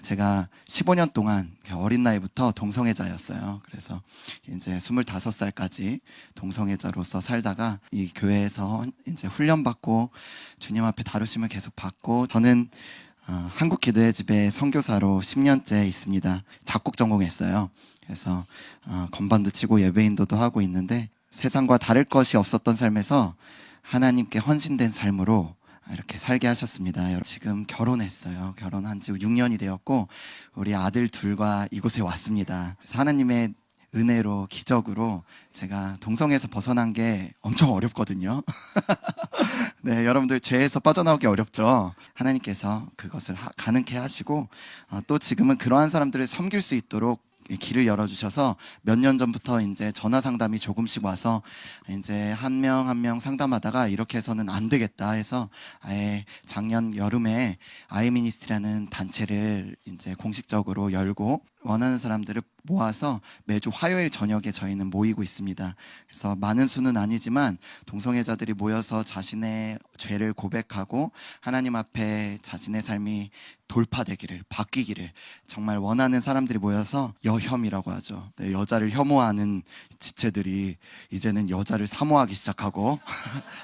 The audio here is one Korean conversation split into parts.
제가 15년 동안 어린 나이부터 동성애자였어요. 그래서 이제 25살까지 동성애자로서 살다가 이 교회에서 이제 훈련받고 주님 앞에 다루심을 계속 받고, 저는 한국 기도의 집에 선교사로 10년째 있습니다. 작곡 전공했어요. 그래서 건반도 치고 예배인도도 하고 있는데, 세상과 다를 것이 없었던 삶에서 하나님께 헌신된 삶으로 이렇게 살게 하셨습니다. 지금 결혼했어요. 결혼한 지 6년이 되었고 우리 아들 둘과 이곳에 왔습니다. 그래서 하나님의 은혜로, 기적으로 제가 동성애에서 벗어난 게 엄청 어렵거든요. 네, 여러분들 죄에서 빠져나오기 어렵죠. 하나님께서 그것을 가능케 하시고 또 지금은 그러한 사람들을 섬길 수 있도록 길을 열어주셔서 몇 년 전부터 이제 전화 상담이 조금씩 와서 이제 한 명 한 명 상담하다가 이렇게 해서는 안 되겠다 해서 아예 작년 여름에 아이미니스트라는 단체를 이제 공식적으로 열고 원하는 사람들을 모아서 매주 화요일 저녁에 저희는 모이고 있습니다. 그래서 많은 수는 아니지만 동성애자들이 모여서 자신의 죄를 고백하고 하나님 앞에 자신의 삶이 돌파되기를, 바뀌기를 정말 원하는 사람들이 모여서 여혐이라고 하죠. 네, 여자를 혐오하는 지체들이 이제는 여자를 사모하기 시작하고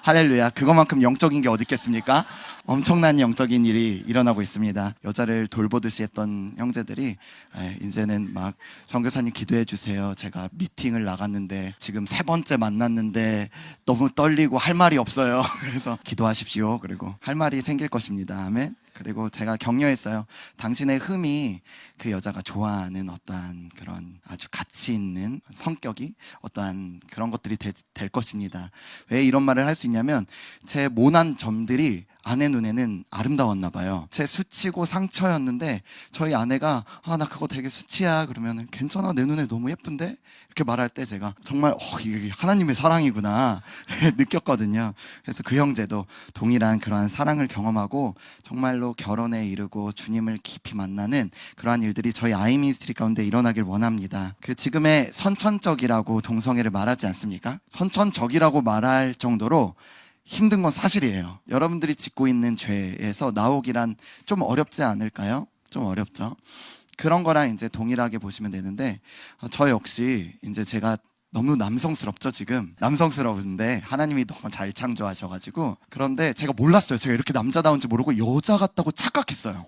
할렐루야, 그것만큼 영적인 게 어디 있겠습니까? 엄청난 영적인 일이 일어나고 있습니다. 여자를 돌보듯이 했던 형제들이 이제는 막 선교사님 기도해 주세요. 제가 미팅을 나갔는데 지금 3번째 만났는데 너무 떨리고 할 말이 없어요. 그래서 기도하십시오. 그리고 할 말이 생길 것입니다. 아멘. 그리고 제가 격려했어요. 당신의 흠이 그 여자가 좋아하는 어떠한 그런 아주 가치 있는 성격이 어떠한 그런 것들이 될 것입니다. 왜 이런 말을 할 수 있냐면 제 모난 점들이 아내 눈에는 아름다웠나 봐요. 제 수치고 상처였는데 저희 아내가 나 그거 되게 수치야 그러면 괜찮아, 내 눈에 너무 예쁜데? 이렇게 말할 때 제가 정말 이게 하나님의 사랑이구나 느꼈거든요. 그래서 그 형제도 동일한 그러한 사랑을 경험하고 정말로 결혼에 이르고 주님을 깊이 만나는 그러한 일들이 저희 아이미니스트리 가운데 일어나길 원합니다. 그 지금의 선천적이라고 동성애를 말하지 않습니까? 선천적이라고 말할 정도로 힘든 건 사실이에요. 여러분들이 짓고 있는 죄에서 나오기란 좀 어렵지 않을까요? 좀 어렵죠. 그런 거랑 이제 동일하게 보시면 되는데, 저 역시 이제 제가 너무 남성스럽죠, 지금. 남성스러운데 하나님이 너무 잘 창조하셔가지고. 그런데 제가 몰랐어요. 제가 이렇게 남자다운지 모르고 여자 같다고 착각했어요.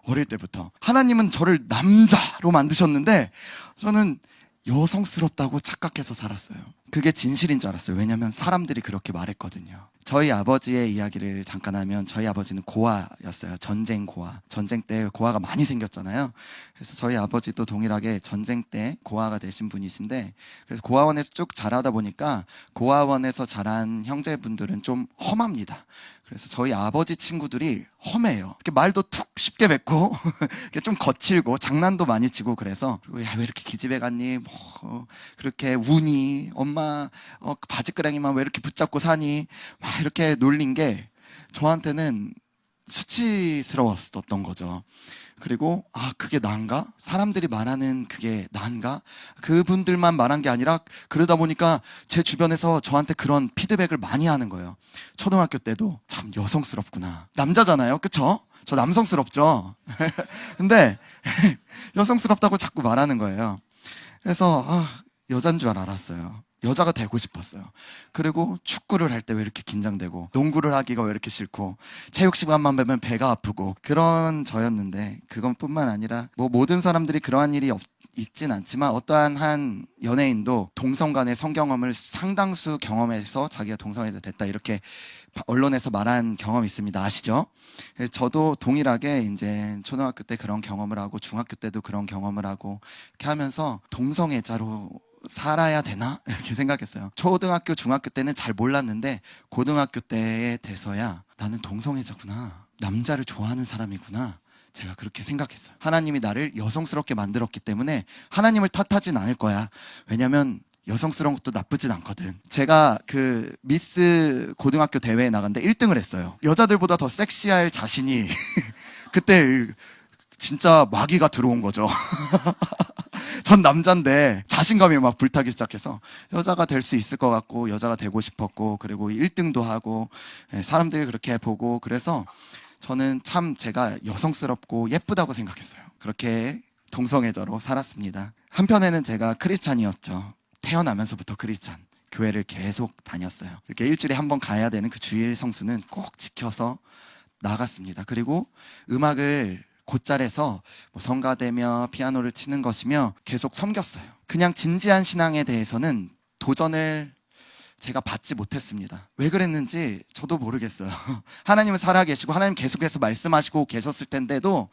어릴 때부터. 하나님은 저를 남자로 만드셨는데 저는 여성스럽다고 착각해서 살았어요. 그게 진실인 줄 알았어요. 왜냐면 사람들이 그렇게 말했거든요. 저희 아버지의 이야기를 잠깐 하면, 저희 아버지는 고아였어요. 전쟁 고아. 전쟁 때 고아가 많이 생겼잖아요. 그래서 저희 아버지도 동일하게 전쟁 때 고아가 되신 분이신데, 그래서 고아원에서 쭉 자라다 보니까 고아원에서 자란 형제분들은 좀 험합니다. 그래서 저희 아버지 친구들이 험해요. 이렇게 말도 툭 쉽게 뱉고 좀 거칠고 장난도 많이 치고, 그래서 그리고 야, 왜 이렇게 기집애 같니? 뭐 그렇게 우니? 엄마 바지끄랑이만 왜 이렇게 붙잡고 사니? 막 이렇게 놀린 게 저한테는 수치스러웠었던 거죠. 그리고 그게 난가? 사람들이 말하는 그게 난가? 그분들만 말한 게 아니라 그러다 보니까 제 주변에서 저한테 그런 피드백을 많이 하는 거예요. 초등학교 때도 참 여성스럽구나. 남자잖아요, 그쵸? 저 남성스럽죠? 근데 여성스럽다고 자꾸 말하는 거예요. 그래서 여잔 줄 알았어요. 여자가 되고 싶었어요. 그리고 축구를 할 때 왜 이렇게 긴장되고, 농구를 하기가 왜 이렇게 싫고, 체육 시간만 되면 배가 아프고, 그런 저였는데, 그건 뿐만 아니라 뭐 모든 사람들이 그러한 일이 있진 않지만 어떠한 한 연예인도 동성 간의 성경험을 상당수 경험해서 자기가 동성애자 됐다 이렇게 언론에서 말한 경험이 있습니다. 아시죠? 저도 동일하게 이제 초등학교 때 그런 경험을 하고 중학교 때도 그런 경험을 하고 이렇게 하면서 동성애자로 살아야 되나? 이렇게 생각했어요. 초등학교, 중학교 때는 잘 몰랐는데 고등학교 때에 돼서야 나는 동성애자구나. 남자를 좋아하는 사람이구나. 제가 그렇게 생각했어요. 하나님이 나를 여성스럽게 만들었기 때문에 하나님을 탓하진 않을 거야. 왜냐면 여성스러운 것도 나쁘진 않거든. 제가 그 미스 고등학교 대회에 나갔는데 1등을 했어요. 여자들보다 더 섹시할 자신이 그때 진짜 마귀가 들어온 거죠. 전 남잔데 자신감이 막 불타기 시작해서 여자가 될 수 있을 것 같고, 여자가 되고 싶었고, 그리고 1등도 하고, 사람들이 그렇게 보고, 그래서 저는 참 제가 여성스럽고 예쁘다고 생각했어요. 그렇게 동성애자로 살았습니다. 한편에는 제가 크리스찬이었죠. 태어나면서부터 크리스찬. 교회를 계속 다녔어요. 이렇게 일주일에 한 번 가야 되는 그 주일 성수는 꼭 지켜서 나갔습니다. 그리고 음악을 곧잘해서 뭐 성가대며 피아노를 치는 것이며 계속 섬겼어요. 그냥 진지한 신앙에 대해서는 도전을 제가 받지 못했습니다. 왜 그랬는지 저도 모르겠어요. 하나님은 살아계시고 하나님 계속해서 말씀하시고 계셨을 텐데도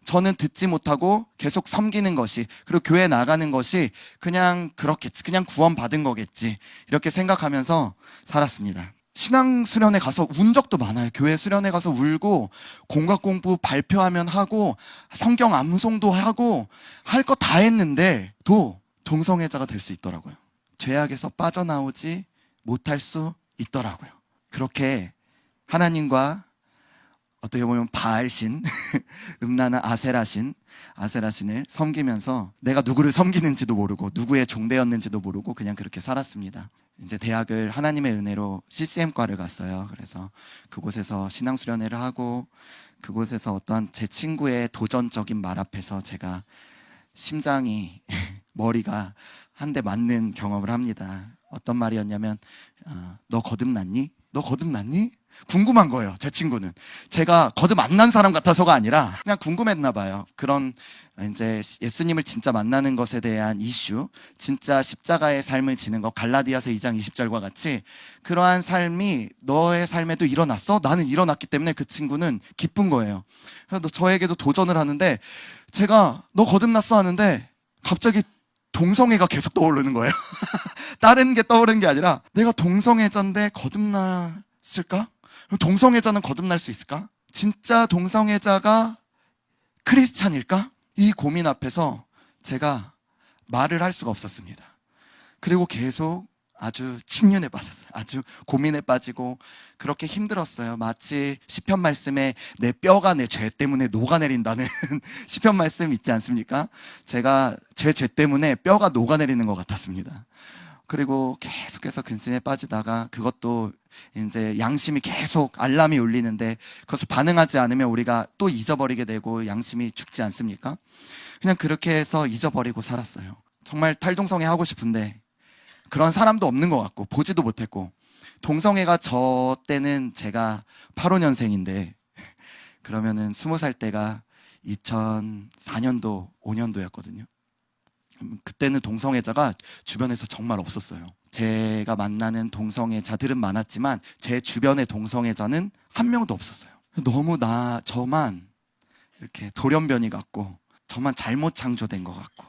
저는 듣지 못하고 계속 섬기는 것이, 그리고 교회 나가는 것이 그냥 그렇겠지, 그냥 구원받은 거겠지, 이렇게 생각하면서 살았습니다. 신앙 수련회 가서 운 적도 많아요. 교회 수련회 가서 울고 공각 공부 발표하면 하고 성경 암송도 하고 할 거 다 했는데 도 동성애자가 될 수 있더라고요. 죄악에서 빠져나오지 못할 수 있더라고요. 그렇게 하나님과 어떻게 보면 바알신, 음란한 아세라신을 섬기면서 내가 누구를 섬기는지도 모르고 누구의 종되었는지도 모르고 그냥 그렇게 살았습니다. 이제 대학을 하나님의 은혜로 CCM과를 갔어요. 그래서 그곳에서 신앙수련회를 하고 그곳에서 어떠한 제 친구의 도전적인 말 앞에서 제가 심장이 머리가 한 대 맞는 경험을 합니다. 어떤 말이었냐면 너 거듭났니? 너 거듭났니? 궁금한 거예요. 제 친구는 제가 거듭 안 난 사람 같아서가 아니라 그냥 궁금했나 봐요. 그런 이제 예수님을 진짜 만나는 것에 대한 이슈, 진짜 십자가의 삶을 지는 것, 갈라디아서 2장 20절과 같이 그러한 삶이 너의 삶에도 일어났어? 나는 일어났기 때문에 그 친구는 기쁜 거예요. 그래서 저에게도 도전을 하는데 제가 너 거듭났어 하는데 갑자기 동성애가 계속 떠오르는 거예요. 다른 게 떠오르는 게 아니라 내가 동성애자인데 거듭났을까? 동성애자는 거듭날 수 있을까? 진짜 동성애자가 크리스찬일까? 이 고민 앞에서 제가 말을 할 수가 없었습니다. 그리고 계속 아주 침륜에 빠졌어요. 아주 고민에 빠지고 그렇게 힘들었어요. 마치 시편 말씀에 내 뼈가 내 죄 때문에 녹아내린다는 시편 말씀 있지 않습니까? 제가 제 죄 때문에 뼈가 녹아내리는 것 같았습니다. 그리고 계속해서 근심에 빠지다가 그것도 이제 양심이 계속 알람이 울리는데 그것을 반응하지 않으면 우리가 또 잊어버리게 되고 양심이 죽지 않습니까? 그냥 그렇게 해서 잊어버리고 살았어요. 정말 탈동성애 하고 싶은데 그런 사람도 없는 것 같고 보지도 못했고, 동성애가 저 때는 제가 85년생인데 그러면은 20살 때가 2004년도 5년도였거든요. 그때는 동성애자가 주변에서 정말 없었어요. 제가 만나는 동성애자들은 많았지만 제 주변의 동성애자는 한 명도 없었어요. 너무 저만 이렇게 돌연변이 같고 저만 잘못 창조된 것 같고,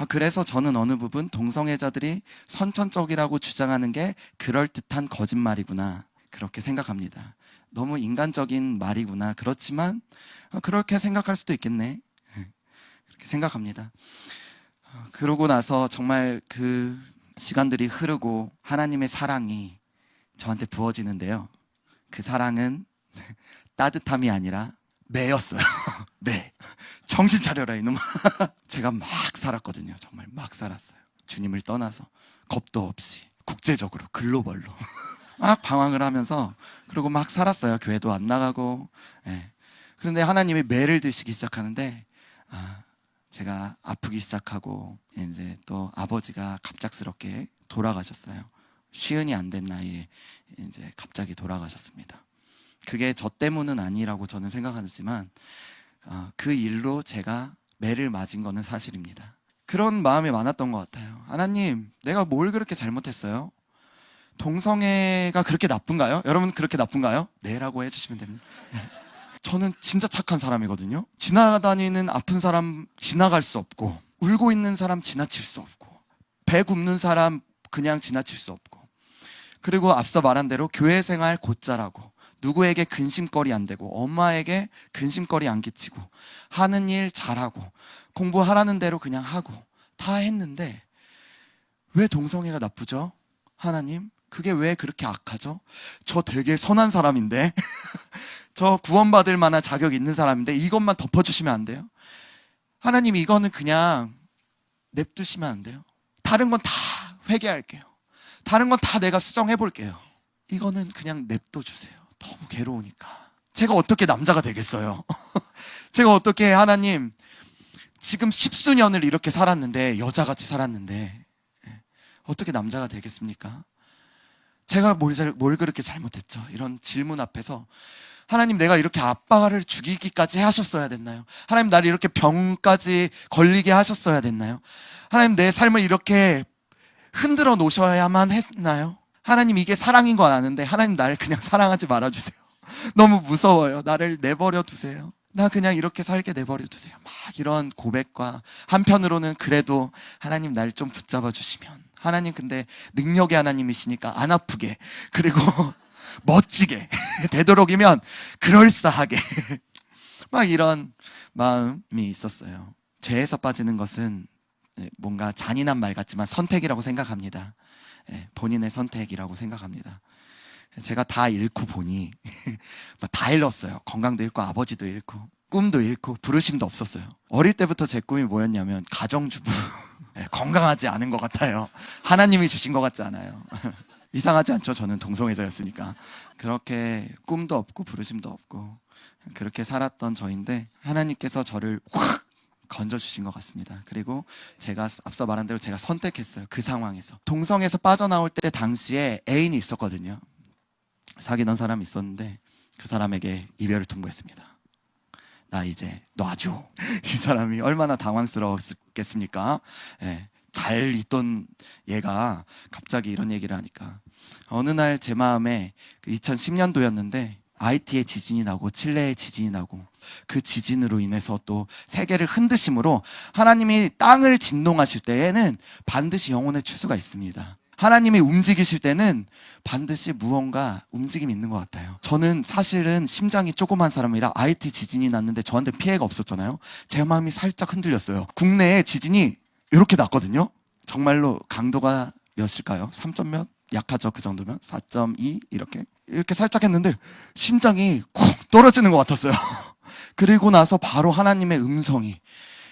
그래서 저는 어느 부분 동성애자들이 선천적이라고 주장하는 게 그럴듯한 거짓말이구나, 그렇게 생각합니다. 너무 인간적인 말이구나. 그렇지만 그렇게 생각할 수도 있겠네, 그렇게 생각합니다. 그러고 나서 정말 그 시간들이 흐르고 하나님의 사랑이 저한테 부어지는데요. 그 사랑은 따뜻함이 아니라 매였어요. 매. 정신 차려라 이놈아. 제가 막 살았거든요. 정말 막 살았어요. 주님을 떠나서 겁도 없이 국제적으로 글로벌로 막 방황을 하면서 그리고 막 살았어요. 교회도 안 나가고. 예. 그런데 하나님이 매를 드시기 시작하는데 제가 아프기 시작하고 이제 또 아버지가 갑작스럽게 돌아가셨어요. 쉬운이 안 된 나이에 이제 갑자기 돌아가셨습니다. 그게 저 때문은 아니라고 저는 생각하지만 그 일로 제가 매를 맞은 거는 사실입니다. 그런 마음이 많았던 것 같아요. 하나님, 내가 뭘 그렇게 잘못했어요? 동성애가 그렇게 나쁜가요? 여러분 그렇게 나쁜가요? 네라고 해주시면 됩니다. 네. 저는 진짜 착한 사람이거든요. 지나다니는 아픈 사람 지나갈 수 없고, 울고 있는 사람 지나칠 수 없고, 배 굽는 사람 그냥 지나칠 수 없고, 그리고 앞서 말한 대로 교회 생활 곧잘하고 누구에게 근심거리 안 되고 엄마에게 근심거리 안 끼치고 하는 일 잘하고 공부하라는 대로 그냥 하고 다 했는데 왜 동성애가 나쁘죠? 하나님, 그게 왜 그렇게 악하죠? 저 되게 선한 사람인데 저 구원받을 만한 자격 있는 사람인데 이것만 덮어주시면 안 돼요? 하나님, 이거는 그냥 냅두시면 안 돼요? 다른 건 다 회개할게요. 다른 건 다 내가 수정해 볼게요. 이거는 그냥 냅둬주세요. 너무 괴로우니까. 제가 어떻게 남자가 되겠어요? 제가 어떻게 하나님, 지금 십수년을 이렇게 살았는데, 여자같이 살았는데 어떻게 남자가 되겠습니까? 제가 뭘 그렇게 잘못했죠? 이런 질문 앞에서 하나님, 내가 이렇게 아빠를 죽이기까지 하셨어야 됐나요? 하나님, 나를 이렇게 병까지 걸리게 하셨어야 됐나요? 하나님, 내 삶을 이렇게 흔들어 놓으셔야만 했나요? 하나님, 이게 사랑인 건 아는데 하나님, 나를 그냥 사랑하지 말아주세요. 너무 무서워요. 나를 내버려 두세요. 나 그냥 이렇게 살게 내버려 두세요. 막 이런 고백과, 한편으로는 그래도 하나님, 날 좀 붙잡아 주시면, 하나님 근데 능력의 하나님이시니까 안 아프게, 그리고 멋지게 되도록이면 그럴싸하게 막 이런 마음이 있었어요. 죄에서 빠지는 것은 뭔가 잔인한 말 같지만 선택이라고 생각합니다. 본인의 선택이라고 생각합니다. 제가 다 잃고 보니 다 잃었어요. 건강도 잃고 아버지도 잃고 꿈도 잃고 부르심도 없었어요. 어릴 때부터 제 꿈이 뭐였냐면 가정주부. 건강하지 않은 것 같아요. 하나님이 주신 것 같지 않아요. 이상하지 않죠? 저는 동성애자였으니까. 그렇게 꿈도 없고 부르심도 없고 그렇게 살았던 저인데, 하나님께서 저를 확 건져주신 것 같습니다. 그리고 제가 앞서 말한 대로 제가 선택했어요. 그 상황에서. 동성에서 빠져나올 때 당시에 애인이 있었거든요. 사귀던 사람이 있었는데 그 사람에게 이별을 통보했습니다. 나 이제 놔줘. 이 사람이 얼마나 당황스러웠겠습니까? 잘 있던 얘가 갑자기 이런 얘기를 하니까, 어느 날 제 마음에 2010년도였는데 아이티에 지진이 나고 칠레에 지진이 나고, 그 지진으로 인해서 또 세계를 흔드심으로 하나님이 땅을 진동하실 때에는 반드시 영혼의 추수가 있습니다. 하나님이 움직이실 때는 반드시 무언가 움직임이 있는 것 같아요. 저는 사실은 심장이 조그만 사람이라 IT 지진이 났는데 저한테 피해가 없었잖아요. 제 마음이 살짝 흔들렸어요. 국내에 지진이 이렇게 났거든요. 정말로 강도가 몇일까요? 3점 몇? 약하죠. 그 정도면 4.2 이렇게 살짝 했는데 심장이 콕 떨어지는 것 같았어요. 그리고 나서 바로 하나님의 음성이,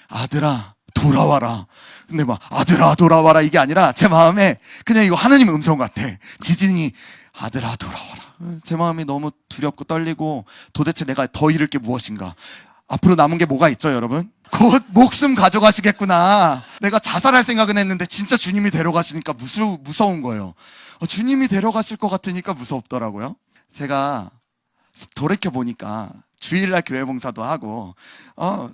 아들아 돌아와라. 근데 막 아들아 돌아와라 이게 아니라 제 마음에 그냥 이거 하나님의 음성 같아. 지진이 아들아 돌아와라. 제 마음이 너무 두렵고 떨리고, 도대체 내가 더 잃을 게 무엇인가? 앞으로 남은 게 뭐가 있죠, 여러분? 곧 목숨 가져가시겠구나. 내가 자살할 생각은 했는데 진짜 주님이 데려가시니까 무서운 거예요. 주님이 데려가실 것 같으니까 무섭더라고요. 제가 돌이켜보니까 주일날 교회 봉사도 하고,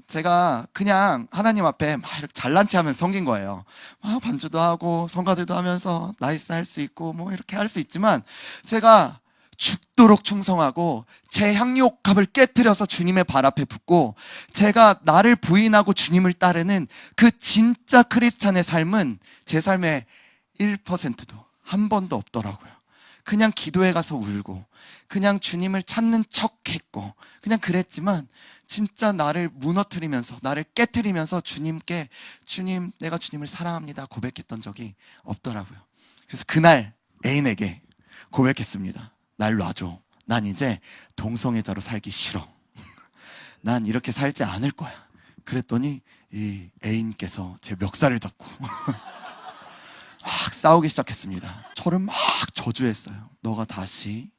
제가 그냥 하나님 앞에 막 이렇게 잘난 체 하면서 섬긴 거예요. 막 반주도 하고 성가대도 하면서 나이스 할 수 있고 뭐 이렇게 할 수 있지만, 제가 죽도록 충성하고 제 향유옥합을 깨트려서 주님의 발 앞에 붙고, 제가 나를 부인하고 주님을 따르는 그 진짜 크리스찬의 삶은 제 삶에 1%도 한 번도 없더라고요. 그냥 기도에 가서 울고 그냥 주님을 찾는 척했고 그냥 그랬지만, 진짜 나를 무너뜨리면서 나를 깨트리면서 주님께 주님, 내가 주님을 사랑합니다 고백했던 적이 없더라고요. 그래서 그날 애인에게 고백했습니다. 날 놔줘. 난 이제 동성애자로 살기 싫어. 난 이렇게 살지 않을 거야. 그랬더니 이 애인께서 제 멱살을 잡고 막 싸우기 시작했습니다. 저를 막 저주했어요. 너가 다시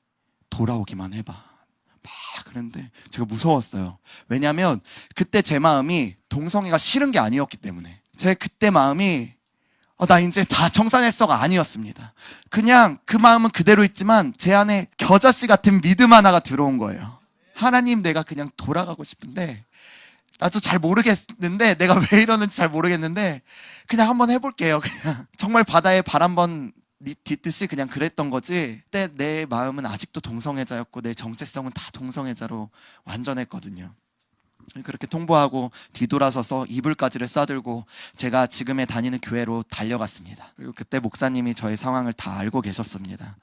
돌아오기만 해봐. 막 그랬는데 제가 무서웠어요. 왜냐하면 그때 제 마음이 동성애가 싫은 게 아니었기 때문에. 제 그때 마음이 나 이제 다 청산했어가 아니었습니다. 그냥 그 마음은 그대로 있지만 제 안에 겨자씨 같은 믿음 하나가 들어온 거예요. 하나님, 내가 그냥 돌아가고 싶은데, 나도 잘 모르겠는데, 내가 왜 이러는지 잘 모르겠는데 그냥 한번 해볼게요. 그냥 정말 바다에 발 한번 딛듯이 그냥 그랬던 거지. 그때 내 마음은 아직도 동성애자였고 내 정체성은 다 동성애자로 완전했거든요. 그렇게 통보하고 뒤돌아서서 이불까지를 싸들고 제가 지금에 다니는 교회로 달려갔습니다. 그리고 그때 목사님이 저의 상황을 다 알고 계셨습니다.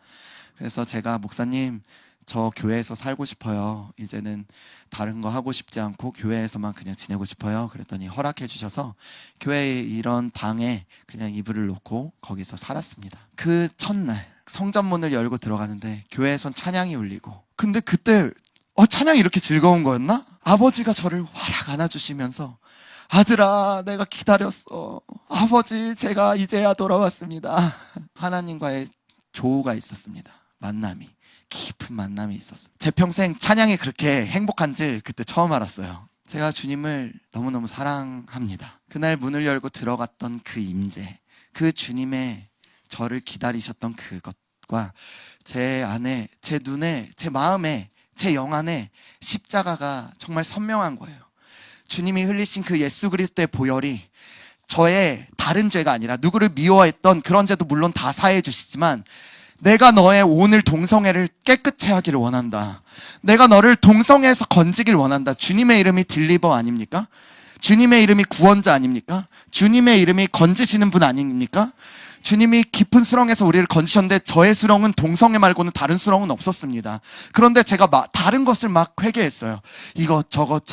그래서 제가, 목사님, 저 교회에서 살고 싶어요. 이제는 다른 거 하고 싶지 않고 교회에서만 그냥 지내고 싶어요. 그랬더니 허락해 주셔서 교회에 이런 방에 그냥 이불을 놓고 거기서 살았습니다. 그 첫날 성전문을 열고 들어가는데 교회에선 찬양이 울리고, 근데 그때 찬양이 이렇게 즐거운 거였나? 아버지가 저를 화락 안아주시면서, 아들아, 내가 기다렸어. 아버지, 제가 이제야 돌아왔습니다. 하나님과의 조우가 있었습니다. 만남이, 깊은 만남이 있었어요. 제 평생 찬양이 그렇게 행복한 줄 그때 처음 알았어요. 제가 주님을 너무너무 사랑합니다. 그날 문을 열고 들어갔던 그 임재, 그 주님의 저를 기다리셨던 그것과 제 안에, 제 눈에, 제 마음에, 제 영 안에 십자가가 정말 선명한 거예요. 주님이 흘리신 그 예수 그리스도의 보혈이 저의 다른 죄가 아니라 누구를 미워했던 그런 죄도 물론 다 사해 주시지만 내가 너의 오늘 동성애를 깨끗해 하기를 원한다. 내가 너를 동성애에서 건지길 원한다. 주님의 이름이 딜리버 아닙니까? 주님의 이름이 구원자 아닙니까? 주님의 이름이 건지시는 분 아닙니까? 주님이 깊은 수렁에서 우리를 건지셨는데 저의 수렁은 동성애 말고는 다른 수렁은 없었습니다. 그런데 제가 다른 것을 막 회개했어요. 이것 저것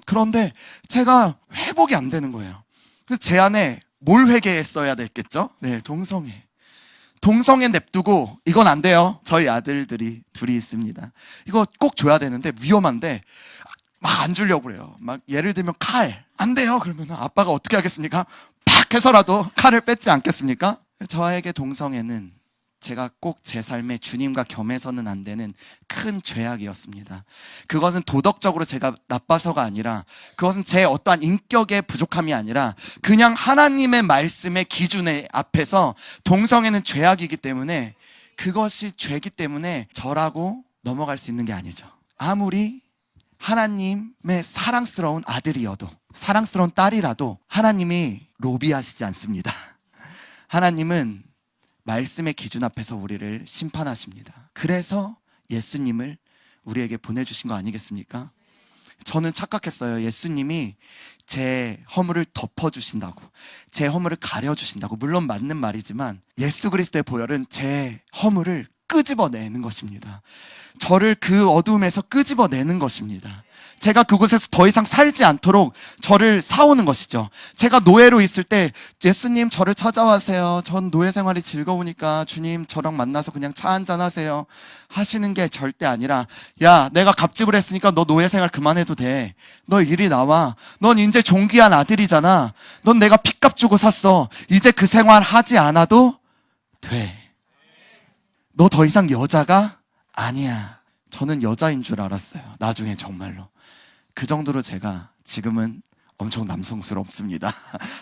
그런데 제가 회복이 안 되는 거예요. 그래서 제 안에 뭘 회개했어야 됐겠죠? 네, 동성애 냅두고 이건 안 돼요. 저희 아들들이 둘이 있습니다. 이거 꼭 줘야 되는데 위험한데 막 안 주려고 그래요. 막 예를 들면 칼 안 돼요. 그러면 아빠가 어떻게 하겠습니까? 팍 해서라도 칼을 뺏지 않겠습니까? 저에게 동성애는 제가 꼭 제 삶에 주님과 겸해서는 안 되는 큰 죄악이었습니다. 그것은 도덕적으로 제가 나빠서가 아니라 그것은 제 어떠한 인격의 부족함이 아니라 그냥 하나님의 말씀의 기준에 앞에서 동성애는 죄악이기 때문에 그것이 죄기 때문에 저라고 넘어갈 수 있는 게 아니죠. 아무리 하나님의 사랑스러운 아들이어도 사랑스러운 딸이라도 하나님이 로비하시지 않습니다. 하나님은 말씀의 기준 앞에서 우리를 심판하십니다. 그래서 예수님을 우리에게 보내주신 거 아니겠습니까? 저는 착각했어요. 예수님이 제 허물을 덮어주신다고, 제 허물을 가려주신다고. 물론 맞는 말이지만 예수 그리스도의 보혈은 제 허물을 끄집어내는 것입니다. 저를 그 어두움에서 끄집어내는 것입니다. 제가 그곳에서 더 이상 살지 않도록 저를 사오는 것이죠. 제가 노예로 있을 때 예수님 저를 찾아와세요. 전 노예 생활이 즐거우니까 주님 저랑 만나서 그냥 차 한잔 하세요 하시는 게 절대 아니라, 야, 내가 갑질을 했으니까 너 노예 생활 그만해도 돼. 너 이리 나와. 넌 이제 존귀한 아들이잖아. 넌 내가 핏값 주고 샀어. 이제 그 생활 하지 않아도 돼. 너 더 이상 여자가 아니야. 저는 여자인 줄 알았어요. 나중에 정말로. 그 정도로 제가 지금은 엄청 남성스럽습니다.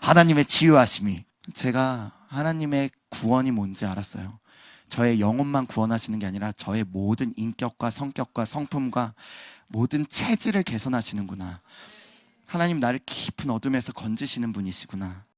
하나님의 치유하심이. 제가 하나님의 구원이 뭔지 알았어요. 저의 영혼만 구원하시는 게 아니라 저의 모든 인격과 성격과 성품과 모든 체질을 개선하시는구나. 하나님 나를 깊은 어둠에서 건지시는 분이시구나.